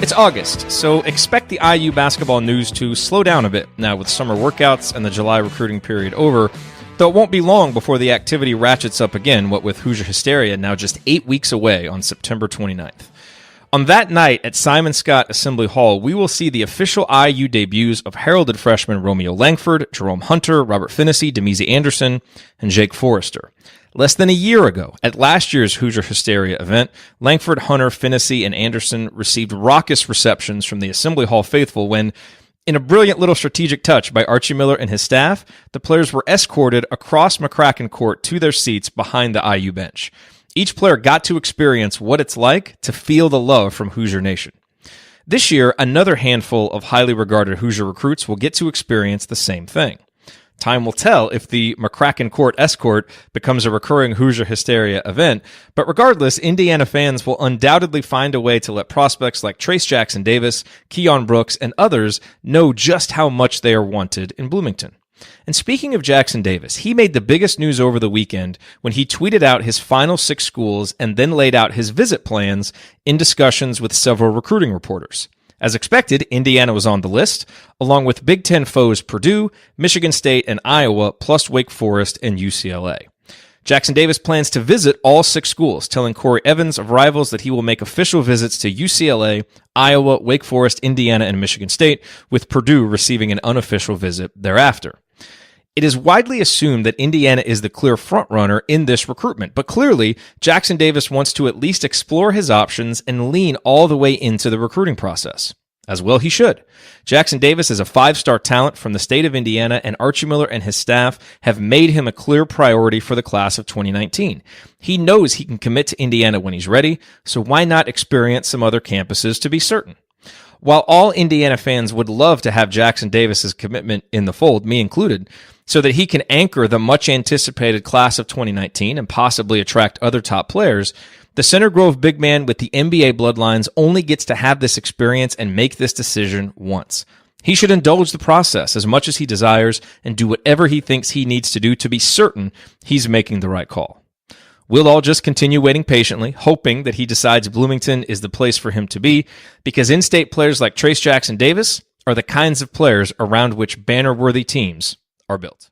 It's August, so expect the IU basketball news to slow down a bit now with summer workouts and the July recruiting period over, though it won't be long before the activity ratchets up again, what with Hoosier Hysteria now just 8 weeks away on September 29th. On that night at Simon Skjodt Assembly Hall, we will see the official IU debuts of heralded freshmen Romeo Langford, Jerome Hunter, Robert Finney, Demezy Anderson, and Jake Forrester. Less than a year ago, at last year's Hoosier Hysteria event, Langford, Hunter, Finney, and Anderson received raucous receptions from the Assembly Hall faithful when, in a brilliant little strategic touch by Archie Miller and his staff, the players were escorted across McCracken Court to their seats behind the IU bench. Each player got to experience what it's like to feel the love from Hoosier Nation. This year, another handful of highly regarded Hoosier recruits will get to experience the same thing. Time will tell if the McCracken Court escort becomes a recurring Hoosier Hysteria event, but regardless, Indiana fans will undoubtedly find a way to let prospects like Trace Jackson Davis, Keon Brooks, and others know just how much they are wanted in Bloomington. And speaking of Jackson Davis, he made the biggest news over the weekend when he tweeted out his final 6 schools and then laid out his visit plans in discussions with several recruiting reporters. As expected, Indiana was on the list, along with Big Ten foes Purdue, Michigan State, and Iowa, plus Wake Forest and UCLA. Jackson Davis plans to visit all 6 schools, telling Corey Evans of Rivals that he will make official visits to UCLA, Iowa, Wake Forest, Indiana, and Michigan State, with Purdue receiving an unofficial visit thereafter. It is widely assumed that Indiana is the clear frontrunner in this recruitment, but clearly, Jackson Davis wants to at least explore his options and lean all the way into the recruiting process. As well he should. Jackson Davis is a 5-star talent from the state of Indiana, and Archie Miller and his staff have made him a clear priority for the class of 2019. He knows he can commit to Indiana when he's ready, so why not experience some other campuses to be certain? While all Indiana fans would love to have Jackson Davis's commitment in the fold, me included, so that he can anchor the much-anticipated class of 2019 and possibly attract other top players, the Center Grove big man with the NBA bloodlines only gets to have this experience and make this decision once. He should indulge the process as much as he desires and do whatever he thinks he needs to do to be certain he's making the right call. We'll all just continue waiting patiently, hoping that he decides Bloomington is the place for him to be, because in-state players like Trace Jackson Davis are the kinds of players around which banner-worthy teams are built.